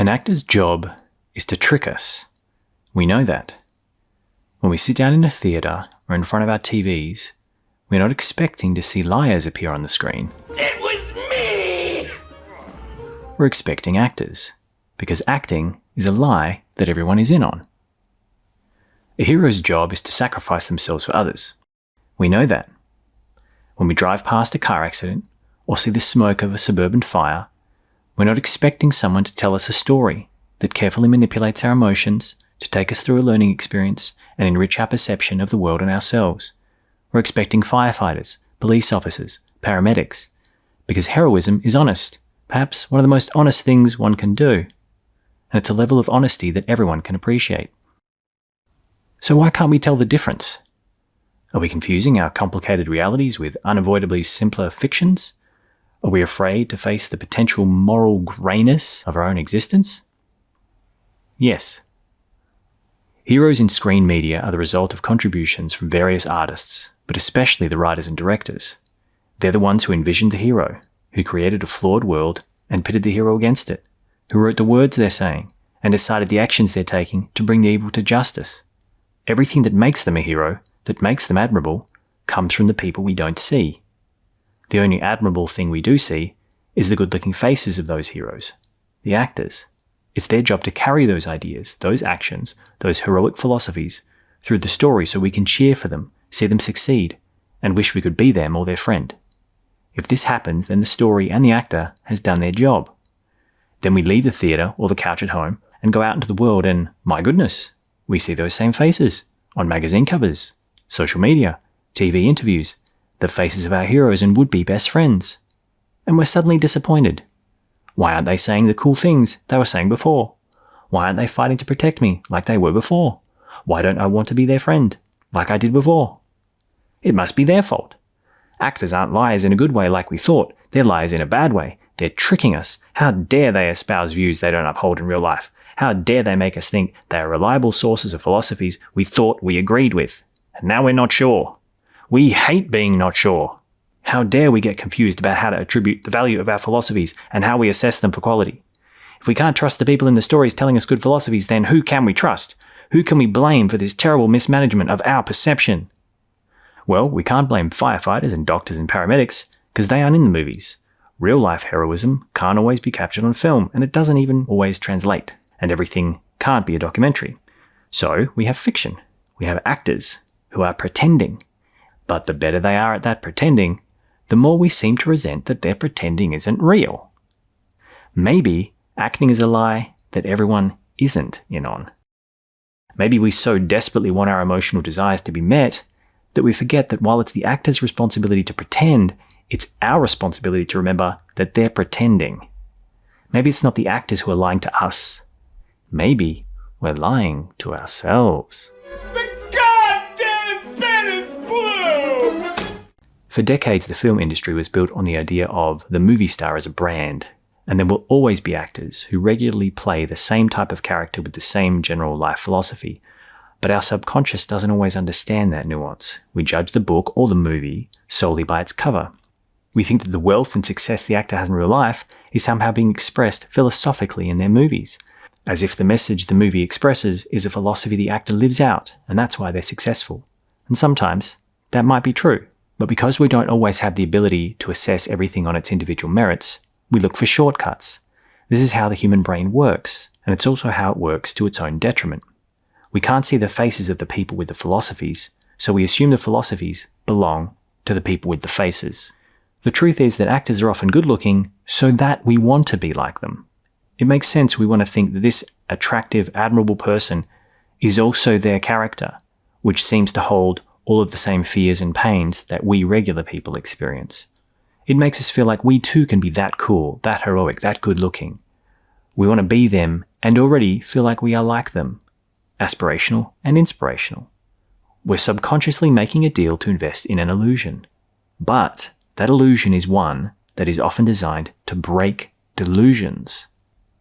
An actor's job is to trick us. We know that. When we sit down in a theatre or in front of our TVs, we're not expecting to see liars appear on the screen. It was me! We're expecting actors, because acting is a lie that everyone is in on. A hero's job is to sacrifice themselves for others. We know that. When we drive past a car accident or see the smoke of a suburban fire, we're not expecting someone to tell us a story that carefully manipulates our emotions to take us through a learning experience and enrich our perception of the world and ourselves. We're expecting firefighters, police officers, paramedics, because heroism is honest, perhaps one of the most honest things one can do. And it's a level of honesty that everyone can appreciate. So why can't we tell the difference? Are we confusing our complicated realities with unavoidably simpler fictions? Are we afraid to face the potential moral greyness of our own existence? Yes. Heroes in screen media are the result of contributions from various artists, but especially the writers and directors. They're the ones who envisioned the hero, who created a flawed world and pitted the hero against it, who wrote the words they're saying and decided the actions they're taking to bring the evil to justice. Everything that makes them a hero, that makes them admirable, comes from the people we don't see. The only admirable thing we do see is the good-looking faces of those heroes, the actors. It's their job to carry those ideas, those actions, those heroic philosophies through the story so we can cheer for them, see them succeed, and wish we could be them or their friend. If this happens, then the story and the actor has done their job. Then we leave the theatre or the couch at home and go out into the world and, my goodness, we see those same faces on magazine covers, social media, TV interviews, the faces of our heroes and would-be best friends. And we're suddenly disappointed. Why aren't they saying the cool things they were saying before? Why aren't they fighting to protect me like they were before? Why don't I want to be their friend like I did before? It must be their fault. Actors aren't liars in a good way like we thought. They're liars in a bad way. They're tricking us. How dare they espouse views they don't uphold in real life? How dare they make us think they are reliable sources of philosophies we thought we agreed with? And now we're not sure. We hate being not sure. How dare we get confused about how to attribute the value of our philosophies and how we assess them for quality? If we can't trust the people in the stories telling us good philosophies, then who can we trust? Who can we blame for this terrible mismanagement of our perception? Well, we can't blame firefighters and doctors and paramedics because they aren't in the movies. Real-life heroism can't always be captured on film, and it doesn't even always translate, and everything can't be a documentary. So we have fiction. We have actors who are pretending. But the better they are at that pretending, the more we seem to resent that their pretending isn't real. Maybe acting is a lie that everyone isn't in on. Maybe we so desperately want our emotional desires to be met that we forget that while it's the actor's responsibility to pretend, it's our responsibility to remember that they're pretending. Maybe it's not the actors who are lying to us. Maybe we're lying to ourselves. For decades, the film industry was built on the idea of the movie star as a brand, and there will always be actors who regularly play the same type of character with the same general life philosophy. But our subconscious doesn't always understand that nuance. We judge the book or the movie solely by its cover. We think that the wealth and success the actor has in real life is somehow being expressed philosophically in their movies, as if the message the movie expresses is a philosophy the actor lives out, and that's why they're successful. And sometimes that might be true. But because we don't always have the ability to assess everything on its individual merits, we look for shortcuts. This is how the human brain works, and it's also how it works to its own detriment. We can't see the faces of the people with the philosophies, so we assume the philosophies belong to the people with the faces. The truth is that actors are often good-looking so that we want to be like them. It makes sense we want to think that this attractive, admirable person is also their character, which seems to hold all of the same fears and pains that we regular people experience. It makes us feel like we too can be that cool, that heroic, that good-looking. We want to be them and already feel like we are like them, aspirational and inspirational. We're subconsciously making a deal to invest in an illusion. But that illusion is one that is often designed to break delusions.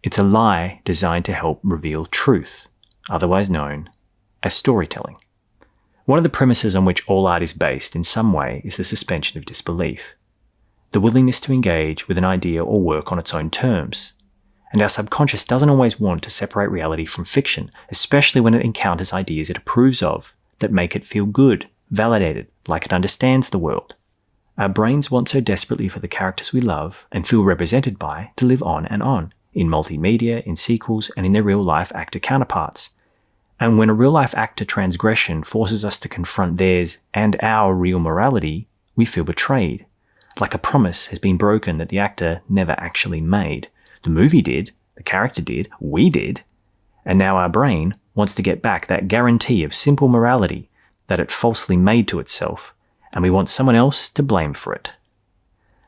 It's a lie designed to help reveal truth, otherwise known as storytelling. One of the premises on which all art is based in some way is the suspension of disbelief, the willingness to engage with an idea or work on its own terms. And our subconscious doesn't always want to separate reality from fiction, especially when it encounters ideas it approves of, that make it feel good, validated, like it understands the world. Our brains want so desperately for the characters we love and feel represented by to live on, in multimedia, in sequels, and in their real-life actor counterparts. And when a real-life actor transgression forces us to confront theirs and our real morality, we feel betrayed, like a promise has been broken that the actor never actually made. The movie did, the character did, we did, and now our brain wants to get back that guarantee of simple morality that it falsely made to itself, and we want someone else to blame for it.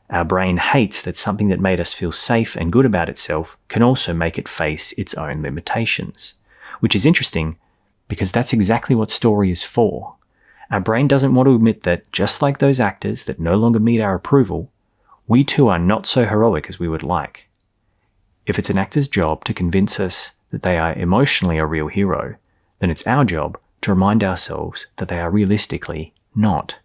Our brain hates that something that made us feel safe and good about itself can also make it face its own limitations, which is interesting because that's exactly what story is for. Our brain doesn't want to admit that, just like those actors that no longer meet our approval, we too are not so heroic as we would like. If it's an actor's job to convince us that they are emotionally a real hero, then it's our job to remind ourselves that they are realistically not.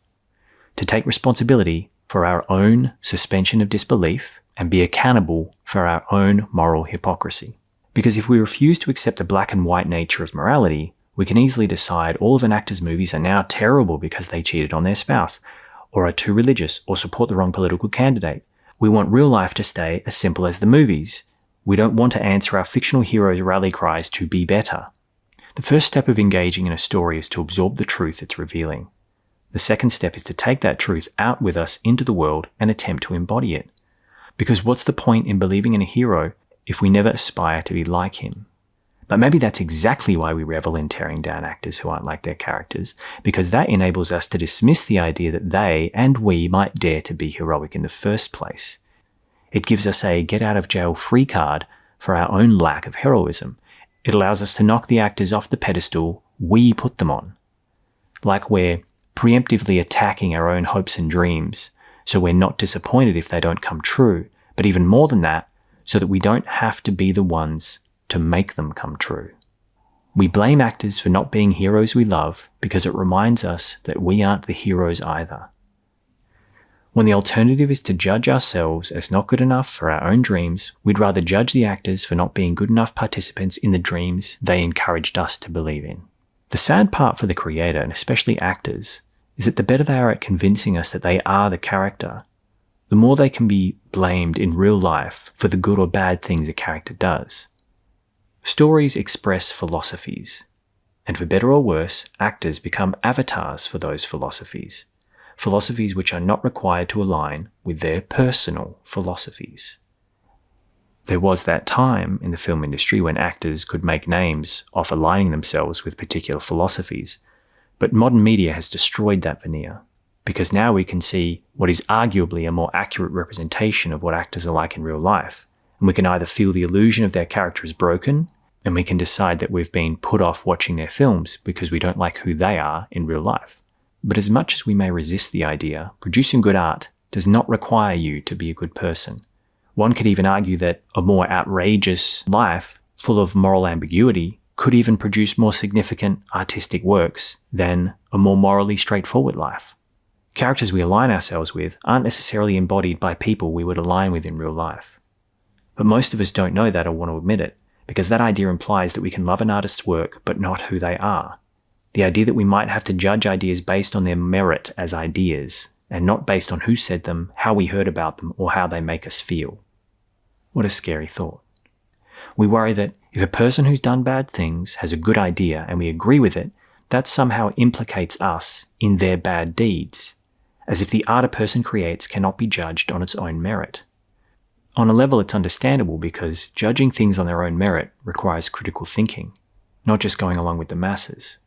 To take responsibility for our own suspension of disbelief and be accountable for our own moral hypocrisy. Because if we refuse to accept the black and white nature of morality, we can easily decide all of an actor's movies are now terrible because they cheated on their spouse, or are too religious, or support the wrong political candidate. We want real life to stay as simple as the movies. We don't want to answer our fictional heroes' rally cries to be better. The first step of engaging in a story is to absorb the truth it's revealing. The second step is to take that truth out with us into the world and attempt to embody it. Because what's the point in believing in a hero if we never aspire to be like him? But maybe that's exactly why we revel in tearing down actors who aren't like their characters, because that enables us to dismiss the idea that they and we might dare to be heroic in the first place. It gives us a get-out-of-jail-free card for our own lack of heroism. It allows us to knock the actors off the pedestal we put them on. Like we're preemptively attacking our own hopes and dreams, so we're not disappointed if they don't come true, but even more than that, so that we don't have to be the ones to make them come true. We blame actors for not being heroes we love because it reminds us that we aren't the heroes either. When the alternative is to judge ourselves as not good enough for our own dreams, we'd rather judge the actors for not being good enough participants in the dreams they encouraged us to believe in. The sad part for the creator, and especially actors, is that the better they are at convincing us that they are the character, the more they can be blamed in real life for the good or bad things a character does. Stories express philosophies, and for better or worse, actors become avatars for those philosophies which are not required to align with their personal philosophies. There was that time in the film industry when actors could make names off aligning themselves with particular philosophies, but modern media has destroyed that veneer, because now we can see what is arguably a more accurate representation of what actors are like in real life, and we can either feel the illusion of their character is broken, and we can decide that we've been put off watching their films because we don't like who they are in real life. But as much as we may resist the idea, producing good art does not require you to be a good person. One could even argue that a more outrageous life, full of moral ambiguity, could even produce more significant artistic works than a more morally straightforward life. Characters we align ourselves with aren't necessarily embodied by people we would align with in real life. But most of us don't know that or want to admit it, because that idea implies that we can love an artist's work but not who they are. The idea that we might have to judge ideas based on their merit as ideas, and not based on who said them, how we heard about them, or how they make us feel. What a scary thought. We worry that if a person who's done bad things has a good idea and we agree with it, that somehow implicates us in their bad deeds, as if the art a person creates cannot be judged on its own merit. On a level, it's understandable because judging things on their own merit requires critical thinking, not just going along with the masses.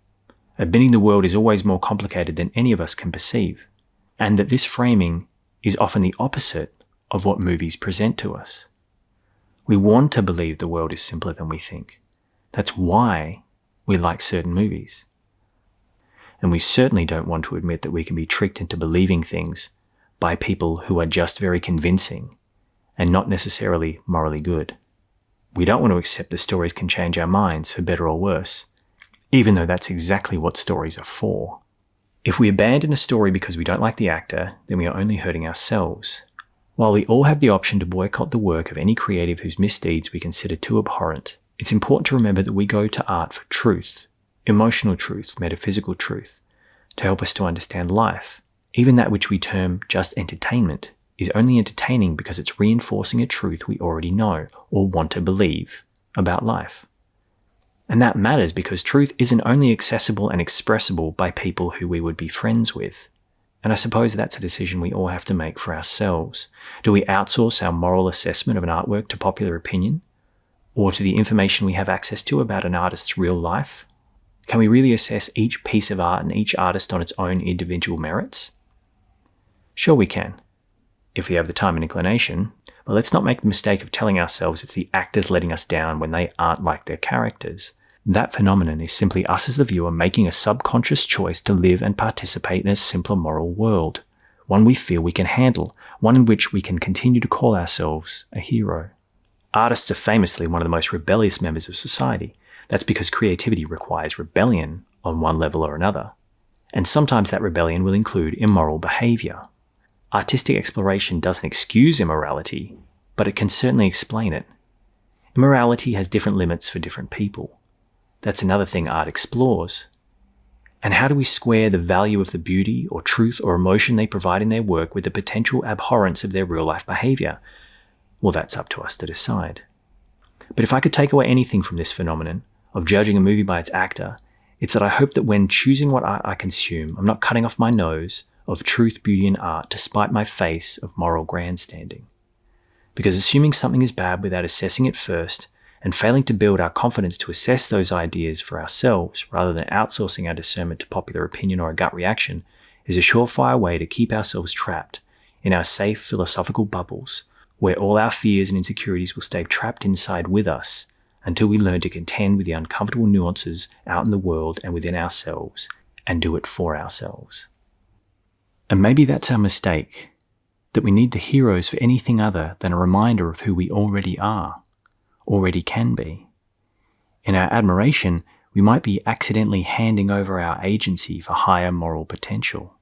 Admitting the world is always more complicated than any of us can perceive, and that this framing is often the opposite of what movies present to us. We want to believe the world is simpler than we think. That's why we like certain movies. And we certainly don't want to admit that we can be tricked into believing things by people who are just very convincing and not necessarily morally good. We don't want to accept that stories can change our minds for better or worse, even though that's exactly what stories are for. If we abandon a story because we don't like the actor, then we are only hurting ourselves. While we all have the option to boycott the work of any creative whose misdeeds we consider too abhorrent, it's important to remember that we go to art for truth, emotional truth, metaphysical truth, to help us to understand life. Even that which we term just entertainment is only entertaining because it's reinforcing a truth we already know or want to believe about life. And that matters because truth isn't only accessible and expressible by people who we would be friends with. And I suppose that's a decision we all have to make for ourselves. Do we outsource our moral assessment of an artwork to popular opinion? Or to the information we have access to about an artist's real life? Can we really assess each piece of art and each artist on its own individual merits? Sure we can, if we have the time and inclination, but let's not make the mistake of telling ourselves it's the actors letting us down when they aren't like their characters. That phenomenon is simply us as the viewer making a subconscious choice to live and participate in a simpler moral world, one we feel we can handle, one in which we can continue to call ourselves a hero. Artists are famously one of the most rebellious members of society. That's because creativity requires rebellion on one level or another. And sometimes that rebellion will include immoral behavior. Artistic exploration doesn't excuse immorality, but it can certainly explain it. Immorality has different limits for different people. That's another thing art explores. And how do we square the value of the beauty or truth or emotion they provide in their work with the potential abhorrence of their real-life behavior? Well, that's up to us to decide. But if I could take away anything from this phenomenon of judging a movie by its actor, it's that I hope that when choosing what art I consume, I'm not cutting off my nose of truth, beauty, and art to spite my face of moral grandstanding. Because assuming something is bad without assessing it first, and failing to build our confidence to assess those ideas for ourselves rather than outsourcing our discernment to popular opinion or a gut reaction, is a surefire way to keep ourselves trapped in our safe philosophical bubbles, where all our fears and insecurities will stay trapped inside with us until we learn to contend with the uncomfortable nuances out in the world and within ourselves, and do it for ourselves. And maybe that's our mistake, that we need the heroes for anything other than a reminder of who we already are, already can be. In our admiration, we might be accidentally handing over our agency for higher moral potential,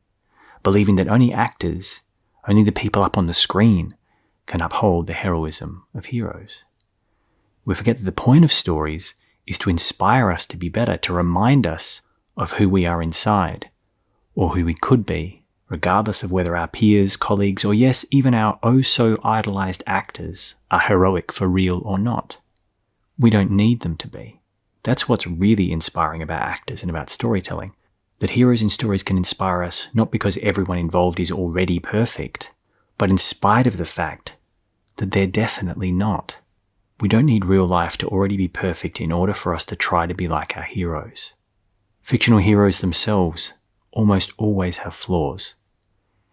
believing that only actors, only the people up on the screen, can uphold the heroism of heroes. We forget that the point of stories is to inspire us to be better, to remind us of who we are inside, or who we could be, regardless of whether our peers, colleagues, or yes, even our oh-so-idolized actors are heroic for real or not. We don't need them to be. That's what's really inspiring about actors and about storytelling, that heroes in stories can inspire us not because everyone involved is already perfect, but in spite of the fact that they're definitely not. We don't need real life to already be perfect in order for us to try to be like our heroes. Fictional heroes themselves almost always have flaws,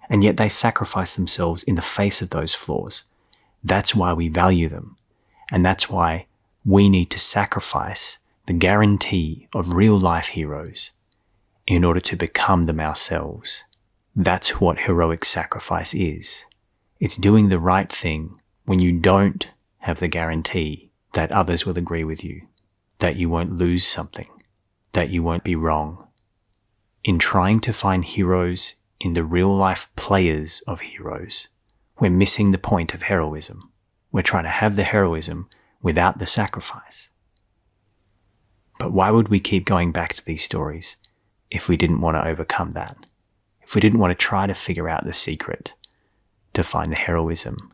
and yet they sacrifice themselves in the face of those flaws. That's why we value them, and that's why we need to sacrifice the guarantee of real-life heroes in order to become them ourselves. That's what heroic sacrifice is. It's doing the right thing when you don't have the guarantee that others will agree with you, that you won't lose something, that you won't be wrong. In trying to find heroes in the real-life players of heroes, we're missing the point of heroism. We're trying to have the heroism without the sacrifice. But why would we keep going back to these stories if we didn't want to overcome that? If we didn't want to try to figure out the secret to find the heroism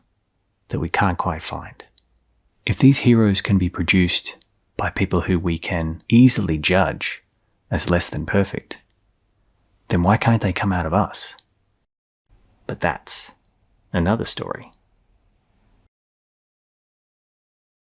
that we can't quite find? If these heroes can be produced by people who we can easily judge as less than perfect, then why can't they come out of us? But that's another story.